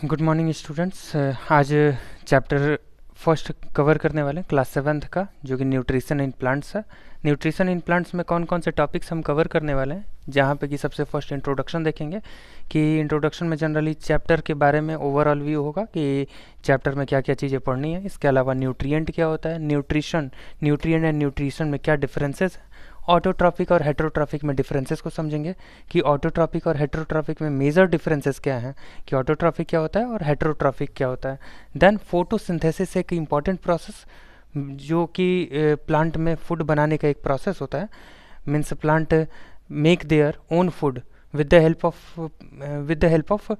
Good morning students. आज chapter first cover करने वाले हैं क्लास सेवन्थ का, जो कि न्यूट्रिशन इन प्लांट्स है। न्यूट्रिशन इन प्लांट्स में कौन कौन से टॉपिक्स हम कवर करने वाले हैं, जहाँ पे कि सबसे फर्स्ट इंट्रोडक्शन देखेंगे कि इंट्रोडक्शन में जनरली चैप्टर के बारे में ओवरऑल व्यू होगा कि चैप्टर में क्या क्या चीज़ें पढ़नी है। इसके अलावा न्यूट्रिएंट क्या होता है, न्यूट्रिएंट एंड न्यूट्रिशन में क्या डिफरेंसेस, ऑटोट्रॉफिक और हेटेरोट्रॉफिक में डिफरेंसेस को समझेंगे कि ऑटोट्रॉफिक और हेटेरोट्रॉफिक में मेजर डिफरेंसेस क्या हैं, कि ऑटोट्रॉफिक क्या होता है और हेटेरोट्रॉफिक क्या होता है। देन फोटोसिंथेसिस एक इम्पॉर्टेंट प्रोसेस, जो कि प्लांट में फूड बनाने का एक प्रोसेस होता है। Means plant make their own food with the help of with the help of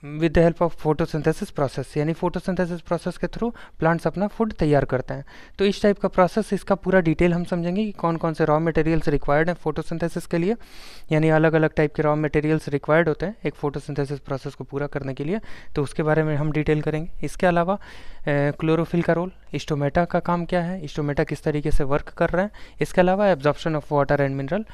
with the help of photosynthesis process, यानी फोटोसिंथेसिस प्रोसेस के थ्रू प्लांट्स अपना फूड तैयार करते हैं। तो इस टाइप का प्रोसेस, इसका पूरा डिटेल हम समझेंगे कि कौन कौन से रॉ मटेरियल्स रिक्वायर्ड हैं फोटोसिंथेसिस के लिए, यानी अलग अलग टाइप के रॉ मटेरियल्स रिक्वायर्ड होते हैं एक फोटोसिंथेसिस प्रोसेस को पूरा करने के लिए। तो उसके बारे में हम डिटेल करेंगे। इसके अलावा क्लोरोफिल का रोल, स्टोमेटा का काम क्या है, स्टोमेटा किस तरीके से वर्क कर रहे हैं। इसके अलावा absorption of water and mineral,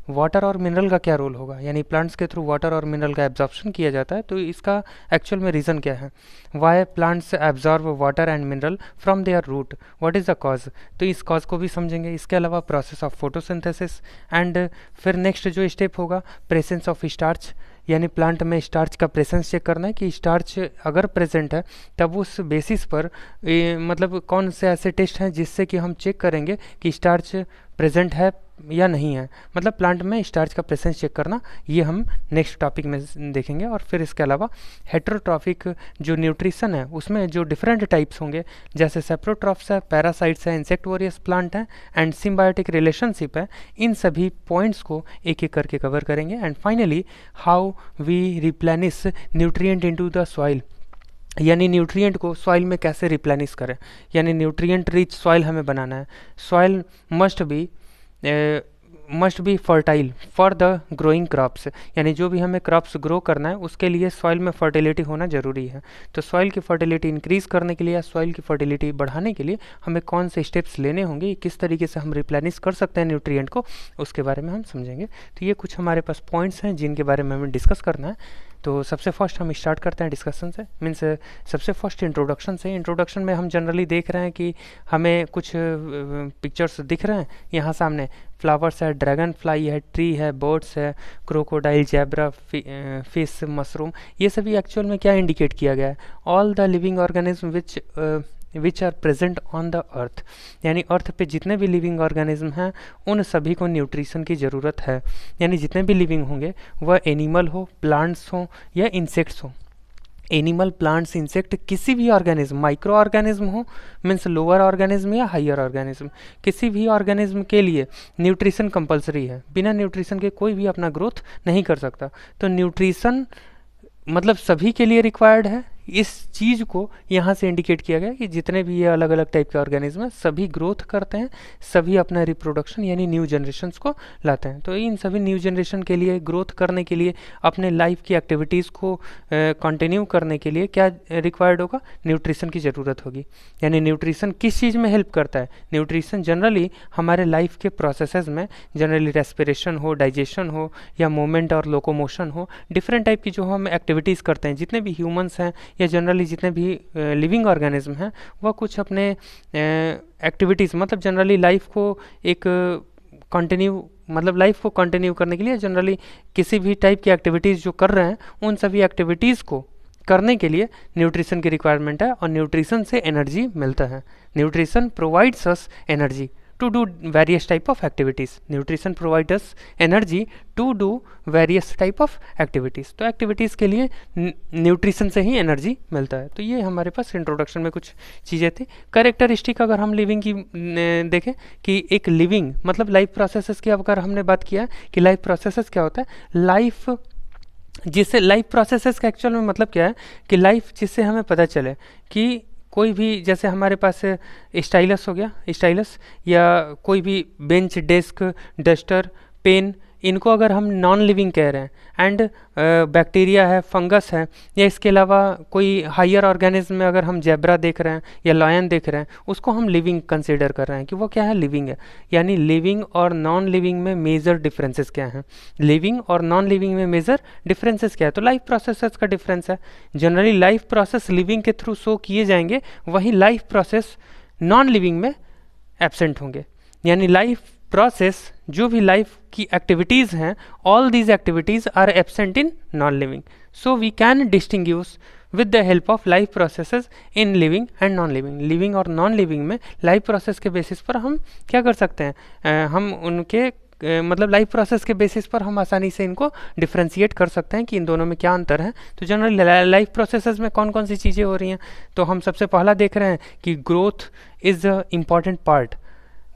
water और मिनरल का क्या रोल होगा, यानी प्लांट्स के थ्रू वाटर और मिनरल का एब्जॉर्प्शन किया जाता है, तो इसका एक्चुअल में रीज़न क्या है। Why plants absorb water and mineral from their root, what is the cause, तो इस कॉज को भी समझेंगे। इसके अलावा प्रोसेस ऑफ फोटोसिंथेसिस एंड फिर नेक्स्ट जो स्टेप होगा प्रेजेंस ऑफ स्टार्च, यानी प्लांट में स्टार्च का प्रेजेंस चेक करना है कि स्टार्च अगर प्रेजेंट है तब उस बेसिस पर मतलब कौन से ऐसे टेस्ट हैं जिससे कि हम चेक करेंगे कि स्टार्च प्रेजेंट है या नहीं है, मतलब प्लांट में स्टार्च का प्रेजेंस चेक करना, ये हम नेक्स्ट टॉपिक में देखेंगे। और फिर इसके अलावा हेटेरोट्रॉफिक जो न्यूट्रिशन है उसमें जो डिफरेंट टाइप्स होंगे, जैसे सेप्रोट्रॉफ्स है, पैरासाइट्स है, इंसेक्टोरियस प्लांट है एंड सिम्बायोटिक रिलेशनशिप है, इन सभी पॉइंट्स को एक एक करके कवर करेंगे। And finally how we replenish nutrient into the soil, यानी न्यूट्रिएंट को सॉइल में कैसे रिप्लेनिश करें, यानी न्यूट्रिएंट रिच सॉइल हमें बनाना है। Soil must be fertile for the growing crops, यानी जो भी हमें क्रॉप्स ग्रो करना है उसके लिए सॉइल में फर्टिलिटी होना ज़रूरी है। तो सॉइल की फर्टिलिटी इंक्रीज़ करने के लिए या सॉइल की फर्टिलिटी बढ़ाने के लिए हमें कौन से स्टेप्स लेने होंगे, किस तरीके से हम रिप्लेनिश कर सकते हैं न्यूट्रिएंट को, उसके बारे में हम समझेंगे। तो ये कुछ हमारे पास पॉइंट्स हैं जिनके बारे में हमें डिस्कस करना है। तो सबसे फर्स्ट हम स्टार्ट करते हैं डिस्कशन से, मीन्स सबसे फर्स्ट इंट्रोडक्शन से। इंट्रोडक्शन में हम जनरली देख रहे हैं कि हमें कुछ पिक्चर्स दिख रहे हैं यहाँ सामने, फ्लावर्स है, ड्रैगन फ्लाई है, ट्री है, बर्ड्स है, क्रोकोडाइल, जैब्रा, फिश, मशरूम, ये सभी एक्चुअल में क्या इंडिकेट किया गया है, all the living organism which are present on the earth, यानी अर्थ पे जितने भी लिविंग ऑर्गेनिज्म हैं उन सभी को न्यूट्रिशन की ज़रूरत है। यानी जितने भी लिविंग होंगे वह एनिमल हो, प्लांट्स हो या इंसेक्ट्स हो, एनिमल, प्लांट्स, इंसेक्ट, किसी भी ऑर्गेनिज्म, माइक्रो ऑर्गेनिज्म हो मीन्स लोअर ऑर्गेनिज्म या हायर ऑर्गेनिज्म, किसी भी ऑर्गेनिज्म के लिए न्यूट्रिशन कंपलसरी है। बिना न्यूट्रिशन के कोई भी अपना ग्रोथ नहीं कर सकता। तो न्यूट्रिशन मतलब सभी के लिए रिक्वायर्ड है। इस चीज़ को यहाँ से इंडिकेट किया गया कि जितने भी ये अलग अलग टाइप के ऑर्गेनिज्म हैं सभी ग्रोथ करते हैं, सभी अपना रिप्रोडक्शन यानी न्यू जनरेशन्स को लाते हैं। तो इन सभी न्यू जनरेशन के लिए, ग्रोथ करने के लिए, अपने लाइफ की एक्टिविटीज़ को कंटिन्यू करने के लिए क्या रिक्वायर्ड होगा, न्यूट्रिशन की ज़रूरत होगी। यानी न्यूट्रिशन किस चीज़ में हेल्प करता है, न्यूट्रिशन जनरली हमारे लाइफ के प्रोसेसेस में, जनरली रेस्पिरेशन हो, डाइजेशन हो या मूवमेंट और लोकोमोशन हो, डिफरेंट टाइप की जो हम एक्टिविटीज़ करते हैं, जितने भी ह्यूमंस हैं या जनरली जितने भी लिविंग ऑर्गेनिज्म हैं, वह कुछ अपने एक्टिविटीज़ मतलब जनरली लाइफ को एक लाइफ को कंटिन्यू करने के लिए जनरली किसी भी टाइप की एक्टिविटीज़ जो कर रहे हैं उन सभी एक्टिविटीज़ को करने के लिए न्यूट्रिशन की रिक्वायरमेंट है, और न्यूट्रिशन से एनर्जी मिलता है। Nutrition provides us energy to do various type of activities. Nutrition provides us energy to do various type of activities. तो एक्टिविटीज़ के लिए न्यूट्रिशन से ही एनर्जी मिलता है। तो ये हमारे पास इंट्रोडक्शन में कुछ चीज़ें थी। करेक्टरिस्टिक अगर हम लिविंग की देखें कि एक लिविंग मतलब लाइफ प्रोसेसेस की अगर हमने बात किया कि लाइफ प्रोसेसेस क्या होता है, लाइफ जिससे लाइफ प्रोसेसेस का एक्चुअल में मतलब क्या है कि लाइफ जिससे हमें पता चले कि कोई भी, जैसे हमारे पास स्टाइलस हो गया, स्टाइलस या कोई भी बेंच, डेस्क, डस्टर, पेन, इनको अगर हम नॉन लिविंग कह रहे हैं एंड बैक्टीरिया है, फंगस है, या इसके अलावा कोई हायर ऑर्गेनिज्म में अगर हम जेब्रा देख रहे हैं या लायन देख रहे हैं, उसको हम लिविंग कंसीडर कर रहे हैं कि वो क्या है, लिविंग है। यानी लिविंग और नॉन लिविंग में मेजर डिफरेंसेस क्या हैं, लिविंग और नॉन लिविंग में मेजर डिफरेंसेस क्या है, तो लाइफ प्रोसेसेस का डिफरेंस है। जनरली लाइफ प्रोसेस लिविंग के थ्रू शो किए जाएंगे, वहीं लाइफ प्रोसेस नॉन लिविंग में एब्सेंट होंगे। यानी लाइफ प्रोसेस, जो भी लाइफ की एक्टिविटीज़ हैं, all these activities are absent in non living. So we can distinguish with the help of life processes in living and non living. Living और non living में life process के basis पर हम क्या कर सकते हैं, हम उनके मतलब लाइफ प्रोसेस के बेसिस पर हम आसानी से इनको डिफ्रेंशिएट कर सकते हैं कि इन दोनों में क्या अंतर है। तो जनरली लाइफ प्रोसेसेस में कौन कौन सी चीज़ें हो रही हैं, तो हम सबसे पहला देख रहे हैं कि growth is a important part.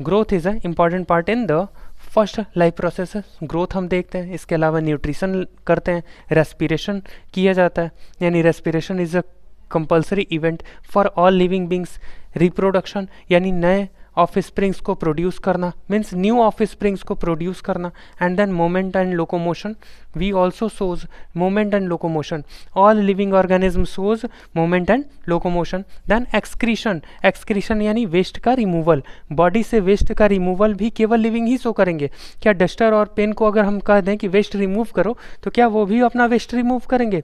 Growth is a important part in the first life process. Growth हम देखते हैं, इसके अलावा न्यूट्रिशन करते हैं, रेस्पिरेशन किया जाता है, यानी respiration is a compulsory event for all living beings. Reproduction यानी नए ऑफ स्प्रिंग्स को प्रोड्यूस करना, मीन्स न्यू ऑफ स्प्रिंग्स को प्रोड्यूस करना। And then movement and locomotion, we also shows movement and locomotion, all living organism shows movement and locomotion. Then excretion, excretion यानी waste का removal, body से waste का removal भी केवल living ही show करेंगे। क्या डस्टर और पेन को अगर हम कह दें कि वेस्ट रिमूव करो, तो क्या वो भी अपना वेस्ट रिमूव करेंगे?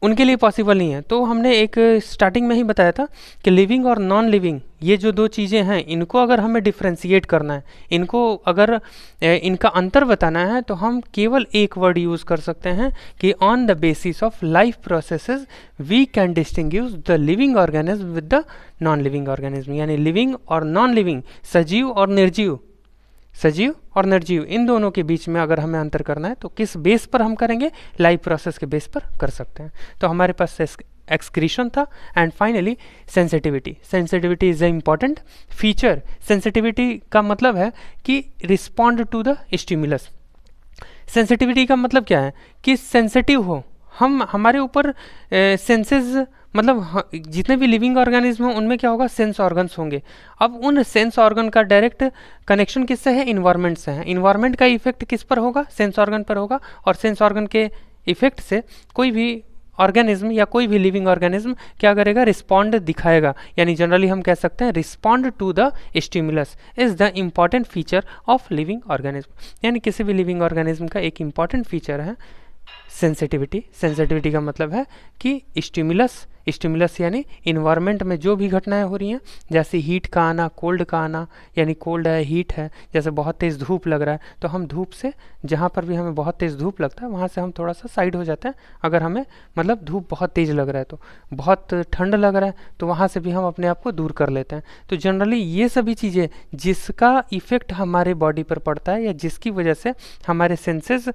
उनके लिए पॉसिबल नहीं है। तो हमने एक स्टार्टिंग में ही बताया था कि लिविंग और नॉन लिविंग, ये जो दो चीज़ें हैं, इनको अगर हमें डिफ्रेंशिएट करना है, इनको अगर इनका अंतर बताना है, तो हम केवल एक वर्ड यूज़ कर सकते हैं कि on the basis of life processes we can distinguish the living organism with the non living organism. यानी लिविंग और नॉन लिविंग, सजीव और निर्जीव, सजीव और निर्जीव, इन दोनों के बीच में अगर हमें अंतर करना है तो किस बेस पर हम करेंगे, लाइफ प्रोसेस के बेस पर कर सकते हैं। तो हमारे पास एक्सक्रीशन था। And finally sensitivity, sensitivity is a important feature. Sensitivity का मतलब है कि respond to the stimulus. Sensitivity का मतलब क्या है कि सेंसिटिव हो हम, हमारे ऊपर सेंसेस, मतलब जितने भी लिविंग ऑर्गेनिज्म हों उनमें क्या होगा, सेंस ऑर्गन्स होंगे। अब उन सेंस ऑर्गन का डायरेक्ट कनेक्शन किससे है, इन्वायरमेंट से है। इन्वायरमेंट का इफेक्ट किस पर होगा, सेंस ऑर्गन पर होगा, और सेंस ऑर्गन के इफेक्ट से कोई भी ऑर्गेनिज्म या कोई भी लिविंग ऑर्गेनिज्म क्या करेगा, रिस्पॉन्ड दिखाएगा। यानी जनरली हम कह सकते हैं respond to the stimulus is the important feature of living organism. यानी किसी भी लिविंग ऑर्गेनिज्म का एक इम्पॉर्टेंट फीचर है सेंसिटिविटी। सेंसिटिविटी का मतलब है कि स्टिमुलस, स्टिमुलस यानी इन्वायरमेंट में जो भी घटनाएं हो रही हैं, जैसे हीट का आना, कोल्ड का आना, यानी कोल्ड है, हीट है, जैसे बहुत तेज़ धूप लग रहा है तो हम धूप से, जहाँ पर भी हमें बहुत तेज़ धूप लगता है वहाँ से हम थोड़ा सा साइड हो जाते हैं। अगर हमें मतलब धूप बहुत तेज़ लग रहा है, तो बहुत ठंड लग रहा है तो वहाँ से भी हम अपने आप को दूर कर लेते हैं। तो जनरली ये सभी चीज़ें जिसका इफ़ेक्ट हमारे बॉडी पर पड़ता है या जिसकी वजह से हमारे सेंसेस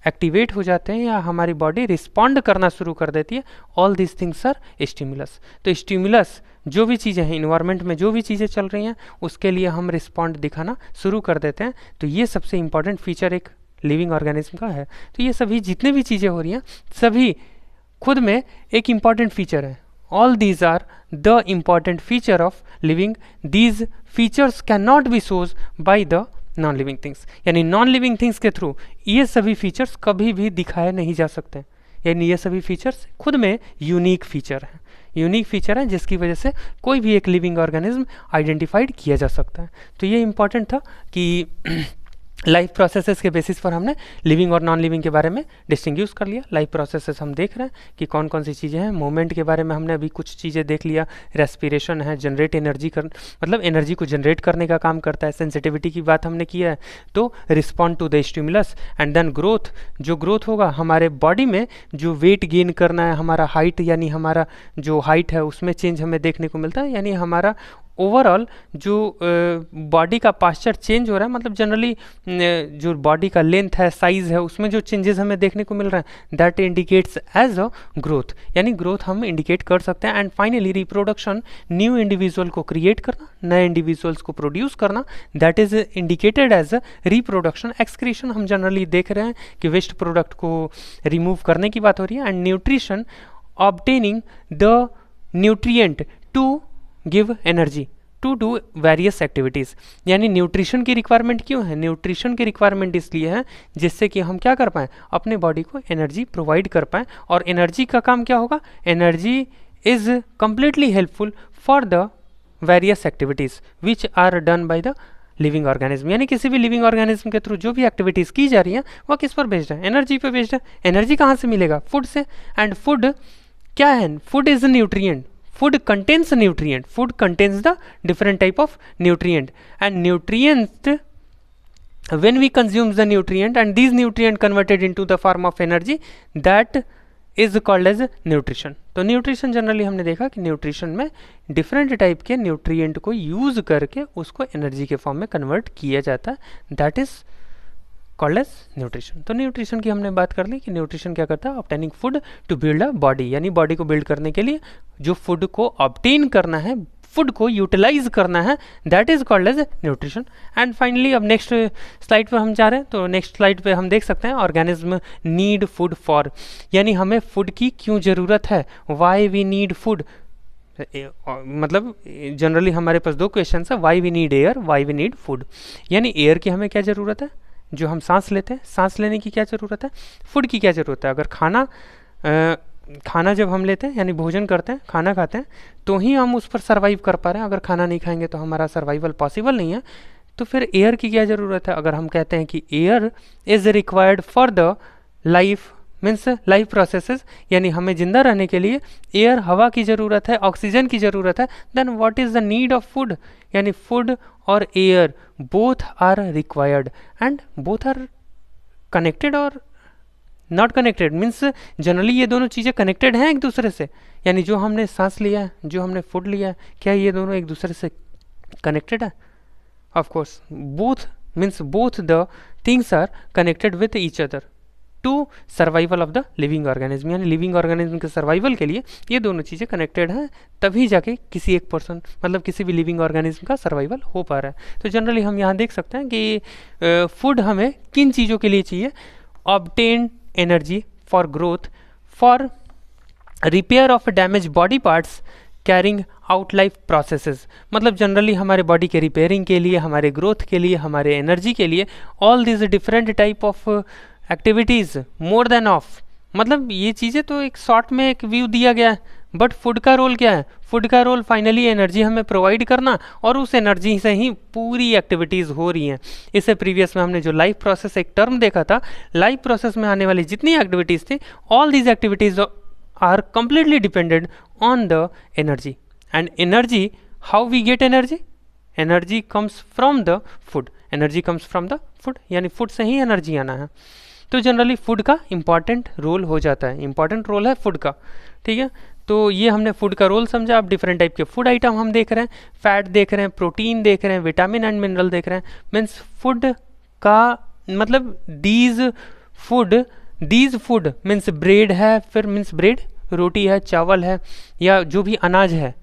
एक्टिवेट हो जाते हैं या हमारी बॉडी रिस्पॉन्ड करना शुरू कर देती है, all this things are stimulus. तो स्टिमुलस जो भी चीज़ें हैं, इन्वायरमेंट में जो भी चीज़ें चल रही हैं, उसके लिए हम रिस्पॉन्ड दिखाना शुरू कर देते हैं। तो ये सबसे इंपॉर्टेंट फीचर एक लिविंग ऑर्गेनिज्म का है। तो ये सभी जितने भी चीज़ें हो रही हैं, सभी खुद में एक इम्पॉर्टेंट फीचर है। All these are the important feature of living. These features can not be shows by the non living things. यानी नॉन लिविंग थिंग्स के थ्रू ये सभी फीचर्स कभी भी दिखाए नहीं जा सकते। यानी ये सभी फीचर्स खुद में यूनिक फीचर हैं, यूनिक फीचर हैं जिसकी वजह से कोई भी एक लिविंग ऑर्गेनिज्म आइडेंटिफाइड किया जा सकता है। तो ये इम्पॉर्टेंट था कि लाइफ प्रोसेसेस के बेसिस पर हमने लिविंग और नॉन लिविंग के बारे में डिस्टिंग्विश कर लिया। लाइफ प्रोसेसेस हम देख रहे हैं कि कौन कौन सी चीज़ें हैं। मूवमेंट के बारे में हमने अभी कुछ चीज़ें देख लिया। रेस्पिरेशन है, जनरेट एनर्जी कर, मतलब एनर्जी को जनरेट करने का काम करता है। सेंसिटिविटी की बात हमने किया है, तो respond to the stimulus. And then growth, जो ग्रोथ होगा हमारे बॉडी में, जो वेट गेन करना है, हमारा हाइट, यानी हमारा जो हाइट है उसमें चेंज हमें देखने को मिलता है। यानी हमारा ओवरऑल जो बॉडी का पास्चर चेंज हो रहा है, मतलब जनरली जो बॉडी का लेंथ है, साइज़ है, उसमें जो चेंजेस हमें देखने को मिल रहा है, that indicates as a growth. यानी ग्रोथ हम इंडिकेट कर सकते हैं। And finally reproduction, new individual को क्रिएट करना, नए इंडिविजुअल्स को प्रोड्यूस करना, that is indicated as a reproduction. Excretion हम जनरली देख रहे हैं कि वेस्ट प्रोडक्ट को रिमूव करने की बात हो रही है। And nutrition, obtaining the nutrient to give energy, to do various activities. यानी न्यूट्रिशन की रिक्वायरमेंट क्यों है? न्यूट्रिशन की रिक्वायरमेंट इसलिए है जिससे कि हम क्या कर पाएँ, अपने बॉडी को एनर्जी प्रोवाइड कर पाएँ। और एनर्जी का काम क्या होगा? Energy is completely helpful for the various activities which are done by the living organism. यानी किसी भी लिविंग ऑर्गेनिज्म के थ्रू जो भी एक्टिविटीज़ की जा रही हैं वो किस पर बेस्ड है? एनर्जी पे बेस्ड है। एनर्जी कहाँ से मिलेगा? फूड से। एंड फूड क्या है? Food is nutrient. Food contains nutrient. Food contains the different type of nutrient and nutrient when we consume the nutrient and these nutrient converted into the form of energy that is called as nutrition। तो nutrition generally हमने देखा कि nutrition में different type के nutrient को use करके उसको energy के फॉर्म में कन्वर्ट किया जाता है, that is called as nutrition. तो न्यूट्रिशन की हमने बात कर ली कि न्यूट्रिशन क्या करता है? Obtaining food to build a body. यानी बॉडी को बिल्ड करने के लिए जो फूड को ऑब्टेन करना है, फूड को यूटिलाइज करना है, that is called as nutrition. And finally अब नेक्स्ट स्लाइड पे हम जा रहे हैं। तो नेक्स्ट स्लाइड पे हम देख सकते हैं ऑर्गेनिज्म नीड फूड फॉर, यानी हमें फूड की क्यों ज़रूरत है, वाई वी नीड फूड। मतलब जनरली हमारे पास दो क्वेश्चन है, why we need air, why we need food. यानी एयर की हमें क्या ज़रूरत है? जो हम सांस लेते हैं, सांस लेने की क्या ज़रूरत है? फूड की क्या ज़रूरत है? अगर खाना जब हम लेते हैं यानी भोजन करते हैं, खाना खाते हैं, तो ही हम उस पर सर्वाइव कर पा रहे हैं। अगर खाना नहीं खाएंगे तो हमारा सर्वाइवल पॉसिबल नहीं है। तो फिर एयर की क्या ज़रूरत है? अगर हम कहते हैं कि air is required for the life means life processes, यानी हमें जिंदा रहने के लिए एयर, हवा की ज़रूरत है, ऑक्सीजन की ज़रूरत है, then what is the need of food? यानी फूड और air both are required and both are connected और नॉट कनेक्टेड। मीन्स जनरली ये दोनों चीज़ें कनेक्टेड हैं एक दूसरे से। यानी जो हमने सांस लिया है, जो हमने फूड लिया है, क्या ये दोनों एक दूसरे से कनेक्टेड है? Of course both means both the things are connected with each other to survival of the living organism. यानी लिविंग ऑर्गेनिज्म के सर्वाइवल के लिए ये दोनों चीज़ें कनेक्टेड हैं, तभी जाके किसी एक पर्सन मतलब किसी भी लिविंग ऑर्गेनिज्म का सर्वाइवल हो पा रहा है। तो जनरली हम यहाँ देख सकते हैं कि फूड हमें किन चीज़ों के लिए चाहिए? Obtain energy for growth, for repair of damage body parts, carrying out life processes. मतलब जनरली हमारे बॉडी के रिपेयरिंग के लिए, हमारे ग्रोथ के लिए, हमारे एनर्जी के लिए, all this different type of activities more than of. मतलब ये चीज़ें तो एक शॉर्ट में एक व्यू दिया गया है, बट फूड का रोल क्या है? फूड का रोल फाइनली एनर्जी हमें प्रोवाइड करना, और उस एनर्जी से ही पूरी एक्टिविटीज़ हो रही हैं। इससे प्रीवियस में हमने जो लाइफ प्रोसेस एक टर्म देखा था, लाइफ प्रोसेस में आने वाली जितनी एक्टिविटीज़ थी, all these activities are completely dependent on the energy and energy, how we get energy? Energy comes from the food, energy comes from the food, यानी food से ही एनर्जी आना है। तो जनरली फूड का इंपॉर्टेंट रोल हो जाता है, important role है फूड का, ठीक है। तो ये हमने फूड का रोल समझा। अब डिफरेंट टाइप के फूड आइटम हम देख रहे हैं, फैट देख रहे हैं, प्रोटीन देख रहे हैं, विटामिन एंड मिनरल देख रहे हैं। मीन्स फूड का मतलब दीज फूड मीन्स ब्रेड है, फिर मीन्स ब्रेड रोटी है, चावल है, या जो भी अनाज है,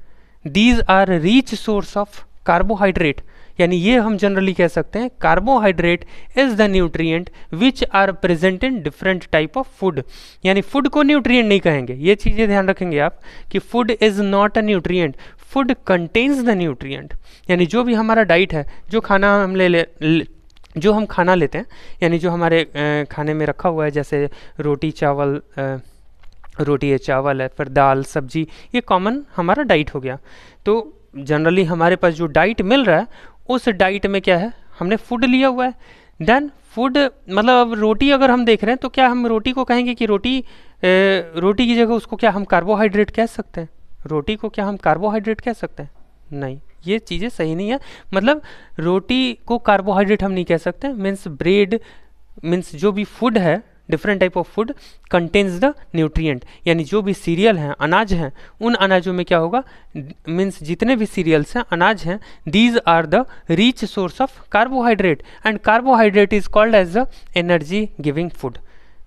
these are rich source of carbohydrate. यानी ये हम जनरली कह सकते हैं carbohydrate is the nutrient which are present in different type of food. यानी फूड को न्यूट्रिएंट नहीं कहेंगे, ये चीज़ें ध्यान रखेंगे आप कि food is not a nutrient, food contains the nutrient. यानी जो भी हमारा डाइट है, जो खाना हम जो हम खाना लेते हैं, यानी जो हमारे खाने में रखा हुआ है, जैसे रोटी चावल, रोटी है, चावल है, फिर दाल सब्जी, ये कॉमन हमारा डाइट हो गया। तो जनरली हमारे पास जो डाइट मिल रहा है, उस डाइट में क्या है? हमने फूड लिया हुआ है। देन फूड मतलब अब रोटी अगर हम देख रहे हैं, तो क्या हम रोटी को कहेंगे कि रोटी की जगह उसको क्या हम कार्बोहाइड्रेट कह सकते हैं? रोटी को क्या हम कार्बोहाइड्रेट कह सकते हैं? नहीं, ये चीज़ें सही नहीं है। मतलब रोटी को कार्बोहाइड्रेट हम नहीं कह सकते। मीन्स ब्रेड मीन्स जो भी फूड है, different type of food contains the nutrient. यानी जो भी सीरियल हैं, अनाज हैं, उन अनाजों में क्या होगा? मीन्स जितने भी सीरियल्स हैं, अनाज हैं, these are the rich source of carbohydrate and carbohydrate is called as the energy giving food.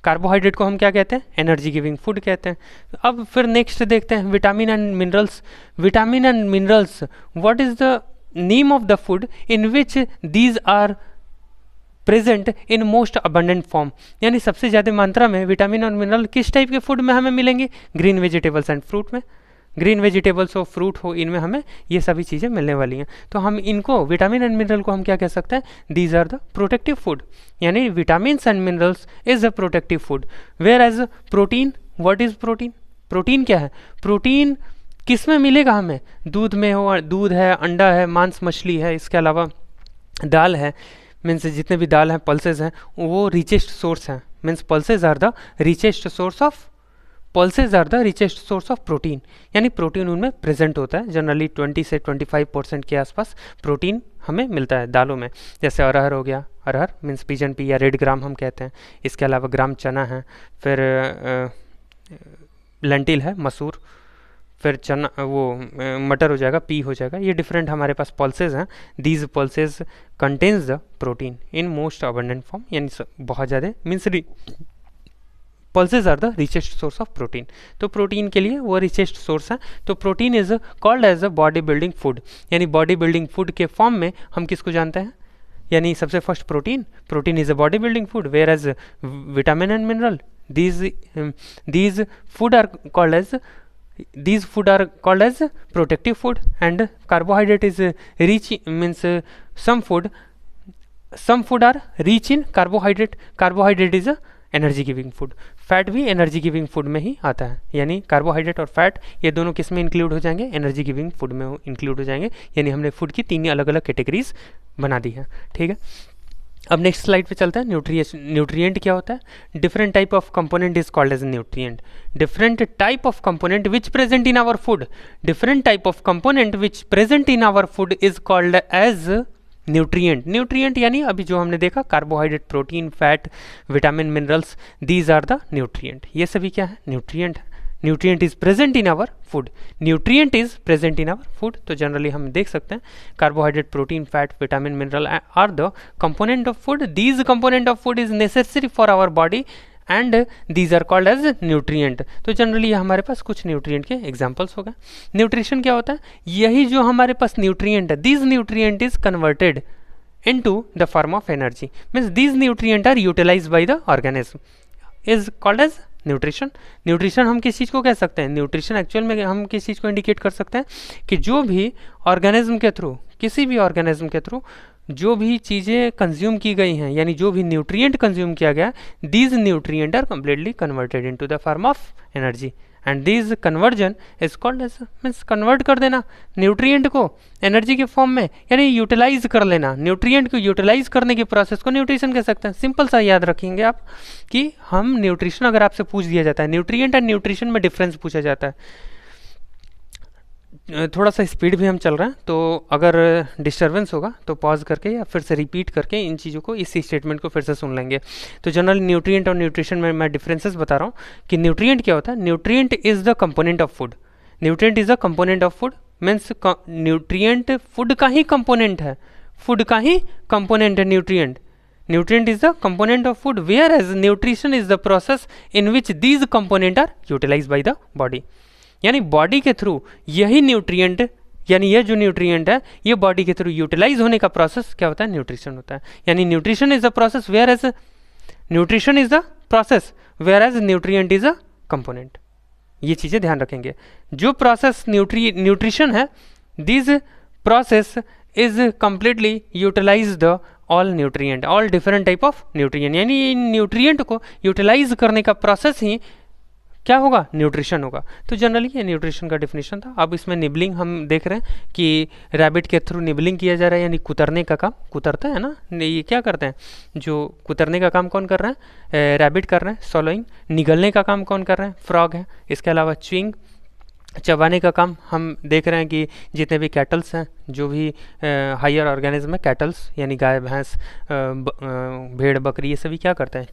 Carbohydrate को हम क्या कहते हैं? एनर्जी गिविंग फूड कहते हैं। अब फिर नेक्स्ट देखते हैं vitamin and minerals. Vitamin and minerals, what is the name of the food in which these are present in most abundant form. यानी सबसे ज़्यादा मात्रा में विटामिन और मिनरल किस टाइप के फूड में हमें मिलेंगे? ग्रीन वेजिटेबल्स एंड फ्रूट में। ग्रीन वेजिटेबल्स हो, फ्रूट हो, इनमें हमें ये सभी चीज़ें मिलने वाली हैं। तो हम इनको विटामिन एंड मिनरल को हम क्या कह सकते हैं, these are the protective food, यानी vitamin and minerals is a protective food. Whereas protein, what is protein, protein क्या है, प्रोटीन किस में मिलेगा हमें, दूध में हो, दूध है, अंडा है, मांस मछली है, इसके अलावा दाल है, मीन्स जितने भी दाल हैं, पल्सेज हैं, वो रिचेस्ट सोर्स हैं, means pulses are the richest source of, pulses are the richest source of protein, यानी प्रोटीन उनमें प्रेजेंट होता है। जनरली 20 से 25% के आसपास प्रोटीन हमें मिलता है दालों में। जैसे अरहर हो गया, अरहर मीन्स पिजन पी या रेड ग्राम हम कहते हैं, इसके अलावा ग्राम चना है, फिर लेंटिल है, मसूर, फिर चना वो मटर हो जाएगा, पी हो जाएगा, ये डिफरेंट हमारे पास पल्सेज हैं। These pulses contains the protein in most abundant form, यानी बहुत ज़्यादा, means pulses are the richest source of protein. तो प्रोटीन के लिए वो रिचेस्ट सोर्स है। तो protein is called as a body building food, यानी बॉडी बिल्डिंग फूड के फॉर्म में हम किसको जानते हैं, यानी सबसे first protein, protein is a body building food, whereas vitamin and mineral these food are called as these food are called as protective food, and carbohydrate is rich, means some food are rich in carbohydrate, carbohydrate is a energy giving food, fat भी energy giving food में ही आता है, यानी carbohydrate और fat ये दोनों किस में इंक्लूड हो जाएंगे, एनर्जी गिविंग फूड में इंक्लूड हो जाएंगे। यानी हमने फूड की 3 अलग अलग कैटेगरीज बना दी है, ठीक है। अब नेक्स्ट स्लाइड पे चलते हैं। न्यूट्रिएंट क्या होता है, different type of component is called as nutrient, different type of component which present in our food, different type of component which present in our food is called as nutrient. Nutrient यानी अभी जो हमने देखा carbohydrate, protein, fat, vitamin, minerals, these are the nutrient. ये सभी क्या है, nutrient है। Nutrient is present in our food, nutrient is present in our food. तो जनरली हम देख सकते हैं carbohydrate, protein, fat, vitamin, mineral are the component of food, these component of food is necessary for our body and these are called as nutrient. तो generally हमारे पास कुछ nutrient के एग्जांपल्स हो गए। न्यूट्रिशन क्या होता है, यही जो हमारे पास न्यूट्रिएंट है, this nutrient is converted into the form of energy, means these nutrients are utilized by the organism, is called as nutrition. Nutrition हम किस चीज़ को कह सकते हैं, न्यूट्रिशन एक्चुअल में हम किस चीज़ को इंडिकेट कर सकते हैं कि जो भी ऑर्गेनिज्म के थ्रू, किसी भी ऑर्गेनिज्म के थ्रू जो भी चीज़ें कंज्यूम की गई हैं, यानी जो भी न्यूट्रिएंट कंज्यूम किया गया, these nutrient are completely converted into the form of energy and this conversion is called as, means convert कर देना न्यूट्रिएंट को एनर्जी के फॉर्म में, यानी यूटिलाइज कर लेना। न्यूट्रिएंट को यूटिलाइज करने के प्रोसेस को न्यूट्रिशन कह सकते हैं। सिंपल सा याद रखेंगे आप कि हम न्यूट्रिशन, अगर आपसे पूछ दिया जाता है न्यूट्रिएंट एंड न्यूट्रिशन में डिफरेंस पूछा जाता है, थोड़ा सा स्पीड भी हम चल रहे हैं तो अगर डिस्टर्बेंस होगा तो पॉज करके या फिर से रिपीट करके इन चीज़ों को, इस स्टेटमेंट को फिर से सुन लेंगे। तो जनरल न्यूट्रिएंट और न्यूट्रिशन में मैं डिफरेंसेस बता रहा हूँ कि न्यूट्रिएंट क्या होता है। Nutrient is the component of food, nutrient is the component of food, means nutrient food का ही कंपोनेंट है, फूड का ही कंपोनेंट है nutrient. Nutrient is the component of food, whereas nutrition is the process in which these component are utilise by the body, यानी body के through यही nutrient, यानी ये जो न्यूट्रिएंट है ये बॉडी के थ्रू यूटिलाइज होने का प्रोसेस क्या होता है, न्यूट्रिशन होता है। यानी nutrition is the process whereas nutrition is the process whereas nutrient is a component. ये चीज़ें ध्यान रखेंगे। जो प्रोसेस न्यूट्रिशन है, this process is completely utilise the all nutrient, all different type of nutrient, यानी nutrient को utilise करने का प्रोसेस ही क्या होगा, न्यूट्रिशन होगा। तो जनरली ये न्यूट्रिशन का डिफिनेशन था। अब इसमें निबलिंग हम देख रहे हैं कि रैबिट के थ्रू निबलिंग किया जा रहा है, यानी कुतरने का काम, कुतरता है ना, ये क्या करते हैं, जो कुतरने का काम कौन कर रहा है, रैबिट कर रहे हैं। सॉलोइंग, निगलने का काम कौन कर रहे हैं, फ्रॉग है। इसके अलावा च्यूइंग, चबाने का काम हम देख रहे हैं कि जितने भी कैटल्स हैं, जो भी हायर ऑर्गेनिज्म है, कैटल्स यानी गाय, भैंस, भेड़, बकरी, ये सभी क्या करते हैं,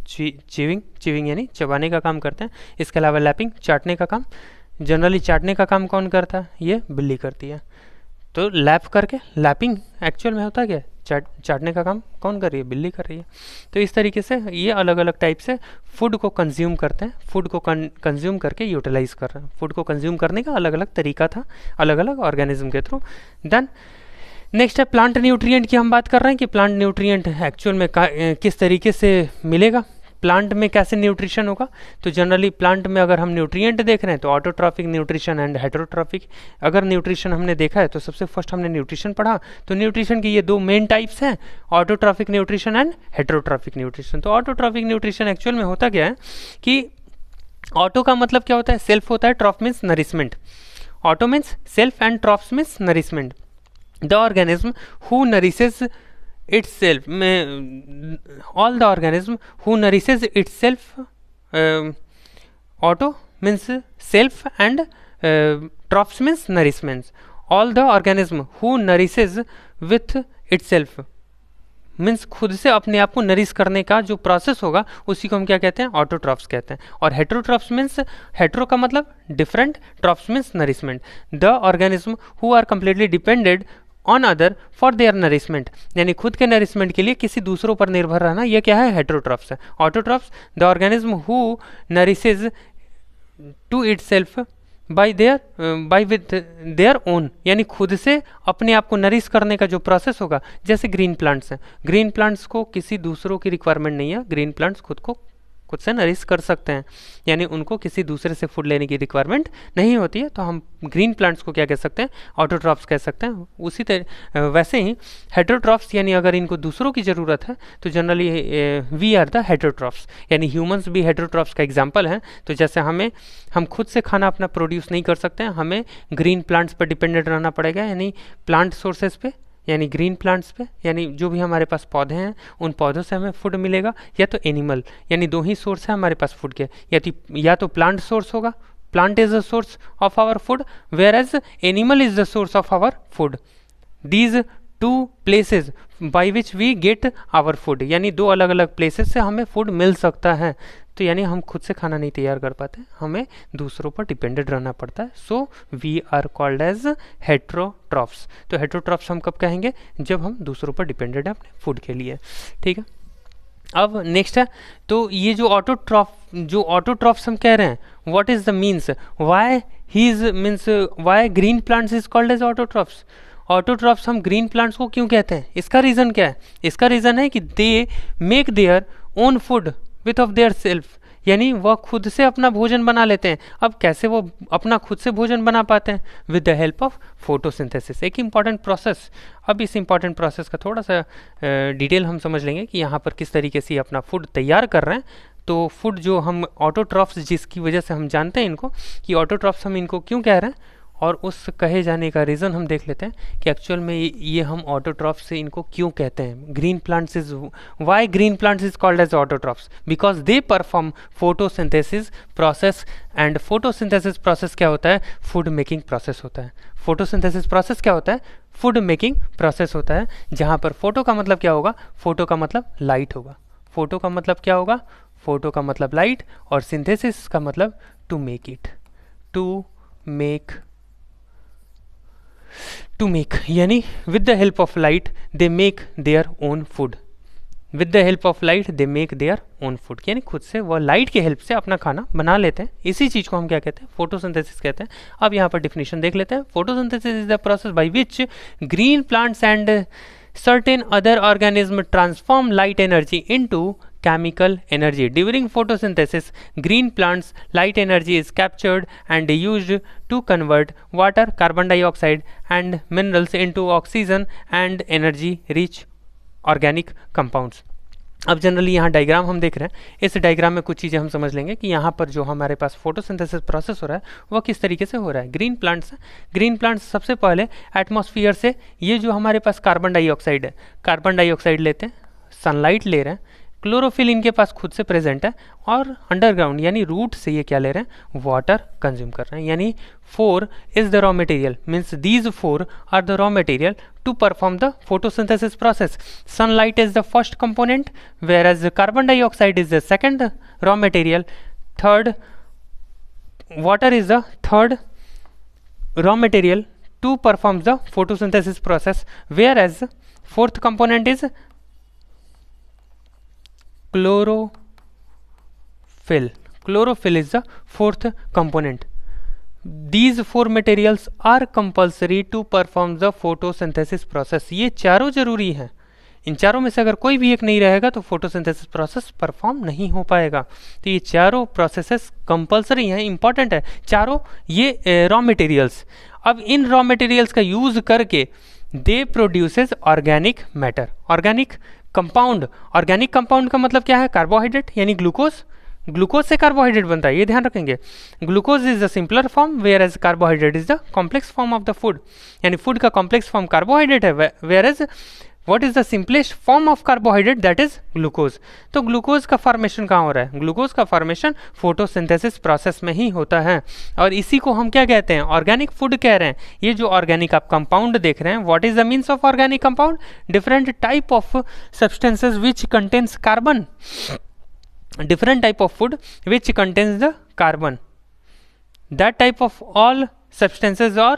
च्यूइंग यानी चबाने का काम करते हैं। इसके अलावा लैपिंग, चाटने का काम, जनरली चाटने का काम कौन करता है, ये बिल्ली करती है। तो लैप करके, लैपिंग एक्चुअल में होता है क्या, चाटने का काम कौन कर रही है, बिल्ली कर रही है। तो इस तरीके से ये अलग अलग टाइप से फूड को कंज्यूम करते हैं, फूड को कंज्यूम करके यूटिलाइज कर रहे हैं। फूड को कंज्यूम करने का अलग अलग तरीका था, अलग अलग ऑर्गेनिज्म के थ्रू। देन नेक्स्ट है प्लांट न्यूट्रिएंट की हम बात कर रहे हैं कि प्लांट न्यूट्रिएंट एक्चुअल में किस तरीके से मिलेगा। प्लांट में कैसे न्यूट्रिशन होगा, तो जनरली प्लांट में अगर हम न्यूट्रिएंट देख रहे हैं तो ऑटोट्रॉफिक न्यूट्रिशन एंड हेटेरोट्रॉफिक। अगर न्यूट्रिशन हमने देखा है तो सबसे फर्स्ट हमने न्यूट्रिशन पढ़ा, तो न्यूट्रिशन की ये दो मेन टाइप्स हैं, autotrophic nutrition and heterotrophic nutrition. तो ऑटोट्रॉफिक न्यूट्रिशन एक्चुअल में होता क्या है कि ऑटो का मतलब क्या होता है, सेल्फ होता है, ट्रॉफ means nourishment. Auto means self and troughs means nourishment. The organism who nourishes itself, all the organism who nourishes itself, auto means self and troph means nourishment. All the organism who nourishes with itself means खुद से अपने आप को nourish करने का जो process होगा उसी को हम क्या कहते हैं, ऑटोट्रॉफ्स कहते हैं। और हेटेरोट्रॉफ्स मीन्स, हेटेरो का मतलब different, trophs means nourishment. The organism who are completely depended on other for their nourishment, यानी खुद के नरिशमेंट के लिए किसी दूसरों पर निर्भर रहना, यह क्या है, हेटेरोट्रॉफ्स है। Autotrophs the organism who nourishes to itself by with their own, यानी खुद से अपने आप को नरिश करने का जो प्रोसेस होगा। जैसे ग्रीन प्लांट्स हैं, ग्रीन प्लांट्स को किसी दूसरों की रिक्वायरमेंट नहीं है, ग्रीन प्लांट्स खुद से नरिश कर सकते हैं, यानी उनको किसी दूसरे से फूड लेने की रिक्वायरमेंट नहीं होती है। तो हम ग्रीन प्लांट्स को क्या कह सकते हैं, ऑटोट्रॉफ्स कह सकते हैं। उसी तरह वैसे ही हेटेरोट्रॉफ्स, यानी अगर इनको दूसरों की ज़रूरत है तो generally we are the heterotrophs, यानी ह्यूमंस भी हेटेरोट्रॉफ्स का एग्जांपल हैं। तो जैसे हम खुद से खाना अपना प्रोड्यूस नहीं कर सकते हैं, हमें ग्रीन प्लांट्स पर डिपेंडेंट रहना पड़ेगा, यानी प्लांट सोर्सेज पे, यानी ग्रीन प्लांट्स पे, यानी जो भी हमारे पास पौधे हैं उन पौधों से हमें फूड मिलेगा, या तो एनिमल, यानी दो ही सोर्स है हमारे पास फूड के, या तो प्लांट सोर्स होगा, plant is the source of our food, whereas animal is the source of our food. These two places by which we get our food, यानी दो अलग अलग प्लेसेस से हमें फूड मिल सकता है। तो यानी हम खुद से खाना नहीं तैयार कर पाते, हमें दूसरों पर डिपेंडेंट रहना पड़ता है। So we are called as heterotrophs. तो हेटेरोट्रॉफ्स हम कब कहेंगे, जब हम दूसरों पर डिपेंडेंट हैं अपने फूड के लिए, ठीक है। अब नेक्स्ट है, तो ये जो ऑटोट्रॉफ्स हम कह रहे हैं, what is the means, why he is means, why green plants is called as autotrophs. Autotrophs हम ग्रीन प्लांट्स को क्यों कहते हैं, इसका रीज़न क्या है, इसका रीज़न है कि दे make their own food width of their self, यानी वह खुद से अपना भोजन बना लेते हैं। अब कैसे वो अपना खुद से भोजन बना पाते हैं, with the help of photosynthesis, एक इंपॉर्टेंट प्रोसेस। अब इस इंपॉर्टेंट प्रोसेस का थोड़ा सा डिटेल हम समझ लेंगे कि यहाँ पर किस तरीके से अपना फूड तैयार कर रहे हैं। तो फूड जो हम ऑटोट्रॉफ्स, जिसकी वजह से हम जानते हैं इनको कि ऑटोट्रॉफ्स हम इनको क्यों कह रहे हैं, और उस कहे जाने का रीज़न हम देख लेते हैं कि एक्चुअल में ये हम ऑटोट्रॉफ्स से इनको क्यों कहते हैं। Green plants is, why green plants is called as autotrophs, because they perform photosynthesis process, and photosynthesis process क्या होता है, फूड मेकिंग प्रोसेस होता है। फोटोसिंथेसिस प्रोसेस क्या होता है, फूड मेकिंग प्रोसेस होता है, जहाँ पर फोटो का मतलब क्या होगा, फोटो का मतलब लाइट होगा, फोटो का मतलब क्या होगा, फोटो का मतलब लाइट, और सिंथेसिस का मतलब to make it, to make, यानी with the help of light they make their own food, with the help of light they make their own food, यानी खुद से वह लाइट के हेल्प से अपना खाना बना लेते हैं। इसी चीज़ को हम क्या कहते हैं, फोटोसिंथेसिस कहते हैं। अब यहाँ पर डिफिनेशन देख लेते हैं। Photosynthesis is the process by which green plants and certain other organisms transform light energy into chemical energy. During photosynthesis, green plants' light energy is captured and used to convert water, carbon dioxide and minerals into oxygen and energy-rich organic compounds. अब generally यहाँ diagram हम देख रहे हैं, इस diagram में कुछ चीज़ें हम समझ लेंगे कि यहाँ पर जो हमारे पास फोटोसिंथेसिस प्रोसेस हो रहा है वह किस तरीके से हो रहा है। ग्रीन प्लांट्स सबसे पहले एटमॉस्फेयर से ये जो हमारे पास कार्बन डाइऑक्साइड है, कार्बन डाइऑक्साइड लेते हैं, सनलाइट ले रहे हैं, क्लोरोफिल इनके पास खुद से प्रेजेंट है, और अंडरग्राउंड यानी रूट से ये क्या ले रहे हैं, वाटर कंज्यूम कर रहे हैं। यानी 4 is the raw material, means these 4 are the raw material to perform the photosynthesis process. Sunlight is the first component, whereas carbon dioxide is the second raw material. Water is the third raw material to perform the photosynthesis process, whereas fourth component is chlorophyll. Chlorophyll is the fourth component. These 4 materials are compulsory to perform the photosynthesis process. ये चारों जरूरी हैं, इन चारों में से अगर कोई भी एक नहीं रहेगा तो फोटोसिंथेसिस प्रोसेस परफॉर्म नहीं हो पाएगा। तो ये चारों प्रोसेसेस कंपलसरी हैं, इंपॉर्टेंट है चारों ये रॉ मटेरियल्स। अब इन रॉ मटेरियल्स का यूज करके दे produces organic matter, organic compound. Organic compound का मतलब क्या है? कार्बोहाइड्रेट यानी ग्लूकोज। ग्लूकोज से कार्बोहाइड्रेट बनता है, ये ध्यान रखेंगे। Glucose is the simpler form whereas carbohydrate is the complex form of the food, यानी फूड का कॉम्प्लेक्स फॉर्म कार्बोहाइड्रेट है, whereas what is the simplest form of carbohydrate, that is glucose. तो glucose का formation कहाँ हो रहा है? Glucose का फॉर्मेशन फोटोसिंथेसिस प्रोसेस में ही होता है, और इसी को हम क्या कहते हैं? ऑर्गेनिक फूड कह रहे हैं। ये जो ऑर्गेनिक आप कंपाउंड देख रहे हैं, what is the means of organic compound? Different type of substances which contains carbon, different type of food which contains the carbon, that type of all substances or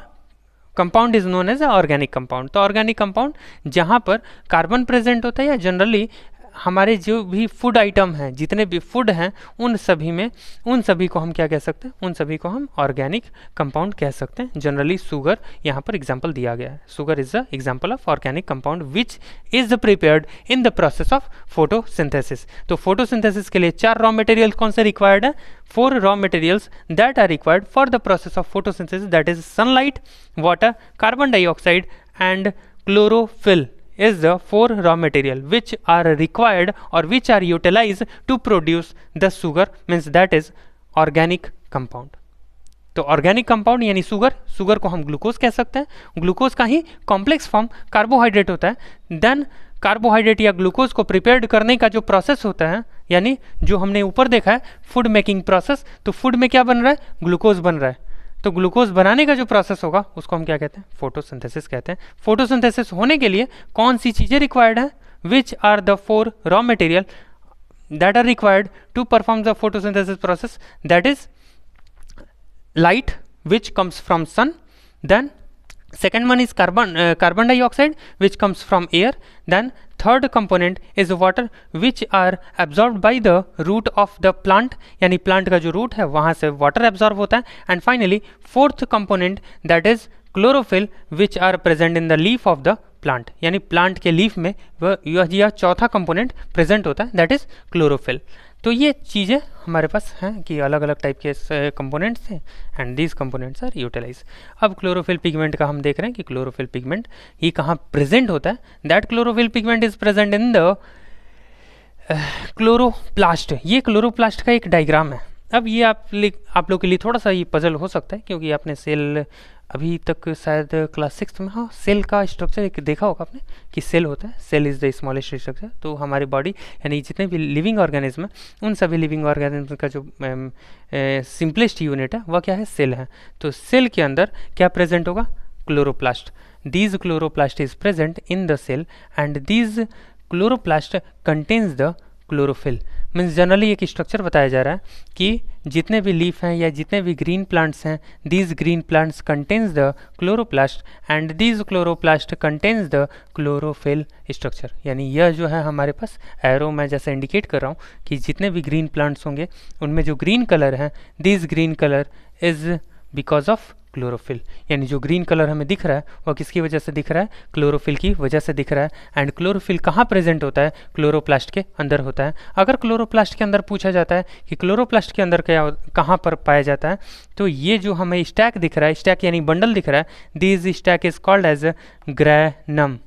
compound is known as a organic compound। तो organic compound जहाँ पर carbon present होता है, या generally हमारे जो भी food item हैं, जितने भी फूड हैं, उन सभी को हम क्या कह सकते हैं? उन सभी को हम ऑर्गेनिक कंपाउंड कह सकते हैं। जनरली शुगर यहाँ पर एग्जांपल दिया गया है। Sugar is the example of organic compound which is prepared in the process of photosynthesis. तो फोटोसिंथेसिस के लिए 4 रॉ मटेरियल कौन से रिक्वायर्ड है? 4 raw materials that are required for the process of photosynthesis, that is sunlight, water, carbon dioxide and chlorophyll is the 4 raw material which are required or which are utilized to produce the sugar, means that is organic compound। तो organic compound यानी sugar को हम glucose कह सकते हैं। Glucose का ही complex form carbohydrate होता है। देन कार्बोहाइड्रेट या ग्लूकोज को प्रिपेयर्ड करने का जो प्रोसेस होता है, यानी जो हमने ऊपर देखा है फूड मेकिंग प्रोसेस, तो फूड में क्या बन रहा है? ग्लूकोज बन रहा है। तो ग्लूकोज बनाने का जो प्रोसेस होगा उसको हम क्या कहते हैं? फोटोसिंथेसिस कहते हैं। फोटोसिंथेसिस होने के लिए कौन सी चीज़ें रिक्वायर्ड हैं? Which are the 4 raw material that are required to perform the photosynthesis process, that is light which comes from sun, then second one is carbon dioxide which comes from air, then third component is water which are absorbed by the root of the plant, यानी plant का जो root है वहाँ से water absorb होता है, and finally fourth component that is chlorophyll which are present in the leaf of the plant, यानी plant के leaf में यह चौथा component present होता है, that is chlorophyll। तो ये चीज़ें हमारे पास हैं कि अलग अलग टाइप के कंपोनेंट्स हैं, and these components are utilise. अब क्लोरोफिल पिगमेंट का हम देख रहे हैं कि क्लोरोफिल पिगमेंट ये कहाँ प्रेजेंट होता है? That chlorophyll pigment is present in the chloroplast. ये क्लोरोप्लास्ट का एक डायग्राम है। अब ये आप लोग के लिए थोड़ा सा ये पजल हो सकता है, क्योंकि आपने सेल अभी तक शायद क्लास 6 में, हाँ, सेल का स्ट्रक्चर एक देखा होगा आपने कि सेल होता है, cell is the smallest structure. तो हमारी बॉडी यानी जितने भी लिविंग ऑर्गेनिज्म हैं उन सभी लिविंग ऑर्गेनिज्म का जो सिंपलेस्ट यूनिट है वह क्या है? सेल है। तो सेल के अंदर क्या प्रेजेंट होगा? Chloroplast. These chloroplast is present in the cell and these chloroplast contains the chlorophyll. Means generally एक स्ट्रक्चर बताया जा रहा है कि जितने भी लीफ हैं या जितने भी ग्रीन प्लांट्स हैं, these green plants contains the chloroplast and these chloroplast contains the chlorophyll structure. यानी यह जो है हमारे पास एरो मैं जैसे इंडिकेट कर रहा हूँ कि जितने भी ग्रीन प्लांट्स होंगे उनमें जो ग्रीन कलर है, this green colour is because of chlorophyll. यानी जो ग्रीन कलर हमें दिख रहा है वह किसकी वजह से दिख रहा है? क्लोरोफिल की वजह से दिख रहा है। एंड क्लोरोफिल कहाँ प्रेजेंट होता है? क्लोरोप्लास्ट के अंदर होता है। अगर क्लोरोप्लास्ट के अंदर पूछा जाता है कि क्लोरोप्लास्ट के अंदर क्या कहाँ पर पाया जाता है, तो ये जो हमें स्टैक दिख रहा है, स्टैक यानी बंडल दिख रहा है, this stack is called as granum.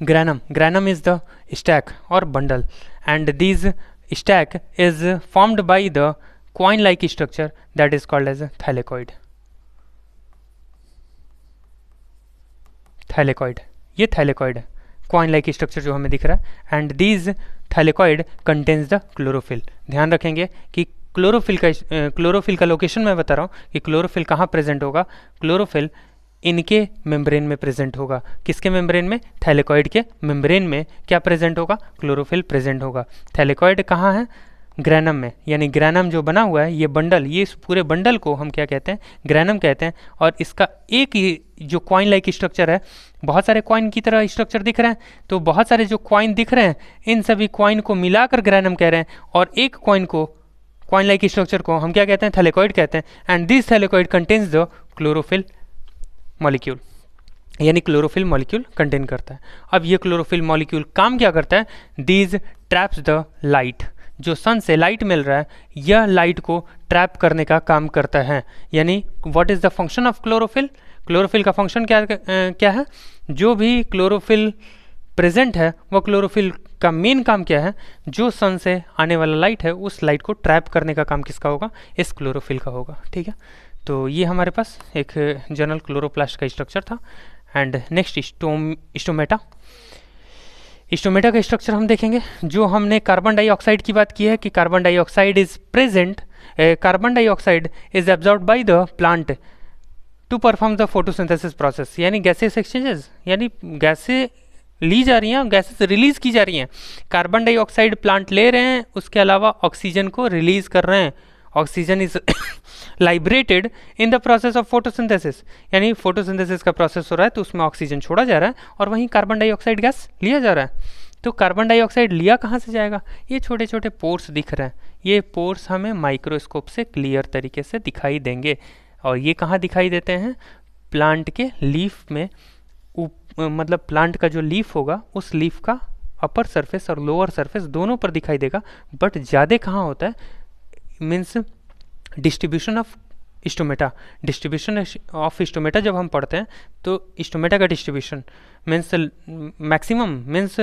Granum is the stack or bundle, and this stack is formed by the coin like structure that is called as a thylakoid। Thylakoid, ये thylakoid है, coin like structure जो हमें दिख रहा है, and these thylakoid contains the chlorophyll. ध्यान रखेंगे कि क्लोरोफिल का लोकेशन मैं बता रहा हूँ कि क्लोरोफिल कहाँ प्रेजेंट होगा। क्लोरोफिल इनके मेम्ब्रेन में प्रेजेंट होगा। किसके मेम्ब्रेन में? थाइलेकॉइड के मेम्ब्रेन में क्या प्रेजेंट होगा? क्लोरोफिल प्रेजेंट होगा। थाइलेकॉइड कहाँ है? ग्रैनम में। यानी ग्रैनम जो बना हुआ है, ये बंडल, ये इस पूरे बंडल को हम क्या कहते हैं? ग्रैनम कहते हैं। और इसका एक ही जो कॉइन लाइक स्ट्रक्चर है, बहुत सारे कॉइन की तरह स्ट्रक्चर दिख रहे हैं, तो बहुत सारे जो कॉइन दिख रहे हैं इन सभी कॉइन को मिलाकर ग्रैनम कह रहे हैं, और एक कॉइन को, कॉइन लाइक स्ट्रक्चर को हम क्या कहते हैं? थाइलेकॉइड कहते हैं। And this thylakoid contains the chlorophyll molecule. यानी क्लोरोफिल मॉलिक्यूल कंटेन करता है। अब ये क्लोरोफिल मॉलिक्यूल काम क्या करता है, दीज ट्रैप्स द लाइट, जो सन से लाइट मिल रहा है यह लाइट को ट्रैप करने का काम करता है। यानी what is the function of chlorophyll, chlorophyll का फंक्शन क्या है, जो भी क्लोरोफिल प्रेजेंट है वह क्लोरोफिल का मेन काम क्या है, जो सन से आने वाला लाइट है उस लाइट को ट्रैप करने का काम किसका होगा, इस क्लोरोफिल का होगा। ठीक है, तो ये हमारे पास एक जनरल क्लोरोप्लास्ट का स्ट्रक्चर था। And next stomata. स्टोमेटा का स्ट्रक्चर हम देखेंगे। जो हमने कार्बन डाइऑक्साइड की बात की है कि carbon dioxide is present, carbon dioxide is absorbed by the plant to perform the photosynthesis process, यानी गैसेस एक्सचेंजेस, यानी गैसें ली जा रही हैं, गैसेस रिलीज की जा रही हैं। कार्बन डाइऑक्साइड प्लांट ले रहे हैं, उसके अलावा ऑक्सीजन को रिलीज कर रहे हैं। Oxygen is liberated in the process of photosynthesis, यानी फोटोसिंथेसिस का प्रोसेस हो रहा है तो उसमें ऑक्सीजन छोड़ा जा रहा है और वहीं कार्बन डाइऑक्साइड गैस लिया जा रहा है। तो कार्बन डाइऑक्साइड लिया कहाँ से जाएगा, ये छोटे छोटे पोर्स दिख रहे हैं, ये पोर्स हमें माइक्रोस्कोप से क्लियर तरीके से दिखाई देंगे। और ये कहाँ दिखाई देते हैं, प्लांट के लीफ में, मतलब प्लांट का जो लीफ होगा उस लीफ का अपर सरफेस और लोअर सरफेस दोनों पर दिखाई देगा। बट ज़्यादा कहाँ होता है, means distribution of stomata, distribution of stomata जब हम पढ़ते हैं तो स्टोमेटा का distribution means maximum, means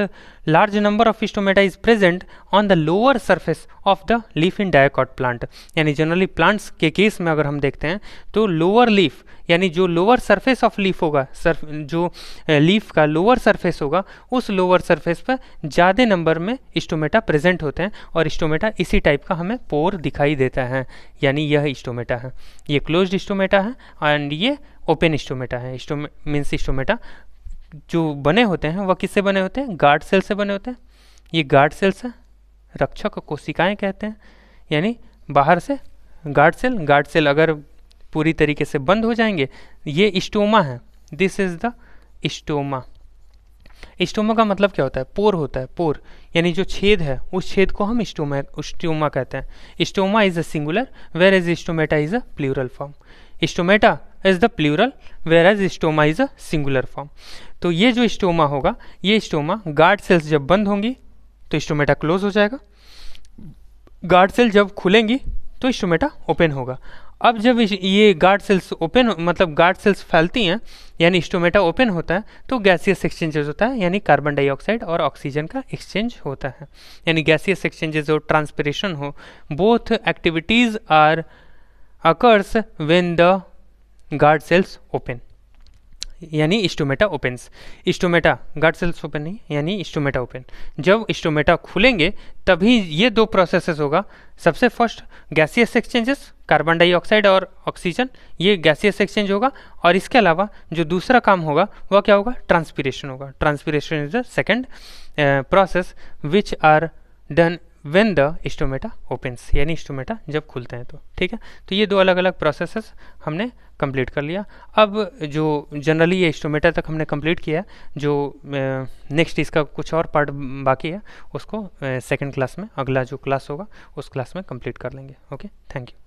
large number of stomata is present on the lower surface of the leaf in dicot plant. यानी जनरली प्लांट्स के केस में अगर हम देखते हैं तो लोअर लीफ, यानी जो लोअर सरफेस ऑफ लीफ होगा, जो लीफ का लोअर सरफेस होगा उस लोअर सरफेस पर ज़्यादा नंबर में स्टोमेटा प्रेजेंट होते हैं और स्टोमेटा इसी टाइप का हमें पोर दिखाई देता है। यानी यह स्टोमेटा है, ये क्लोज्ड स्टोमेटा है एंड ये ओपन स्टोमेटा है। मीन्स स्टोमेटा जो बने होते हैं वह किससे बने होते हैं, गार्ड सेल से बने होते हैं। ये गार्ड सेल्स है, रक्षक कोशिकाएं कहते हैं, यानी बाहर से गार्ड सेल अगर पूरी तरीके से बंद हो जाएंगे, ये स्टोमा है, this is the stoma. Stoma का मतलब क्या होता है, पोर होता है, पोर यानी जो छेद है उस छेद को हम स्टोमा कहते हैं। Stoma is a singular whereas stomata is a plural form. Stomata is the plural whereas stoma is a singular form. तो ये जो स्टोमा होगा, ये स्टोमा गार्ड सेल्स जब बंद होंगी तो स्टोमेटा क्लोज हो जाएगा, गार्ड सेल जब खुलेंगी तो स्टोमेटा ओपन होगा। अब जब ये गार्ड सेल्स ओपन, मतलब गार्ड सेल्स फैलती हैं यानी स्टोमेटा ओपन होता है तो गैसियस एक्सचेंजेस होता है, यानी कार्बन डाइऑक्साइड और ऑक्सीजन का एक्सचेंज होता है। यानी गैसियस एक्सचेंजेस हो, ट्रांसपिरेशन हो, both activities are occurs when the guard cells open, यानी stomata opens. Stomata guard cells open नहीं, यानी स्टोमेटा ओपन। जब स्टोमेटा खुलेंगे तभी ये दो प्रोसेसेस होगा। सबसे first gaseous exchanges, carbon dioxide और ऑक्सीजन, ये गैसियस एक्सचेंज होगा। और इसके अलावा जो दूसरा काम होगा वह क्या होगा, ट्रांसपिरेशन होगा। Transpiration is the second process which are done when the stomata opens, यानी स्टोमेटा जब खुलते हैं तो। ठीक है, तो ये दो अलग अलग प्रोसेसेस हमने कंप्लीट कर लिया। अब जो जनरली ये स्टोमेटा तक हमने कंप्लीट किया, जो नेक्स्ट इसका कुछ और पार्ट बाकी है उसको सेकंड क्लास में, अगला जो क्लास होगा उस क्लास में कंप्लीट कर लेंगे। Okay, thank you.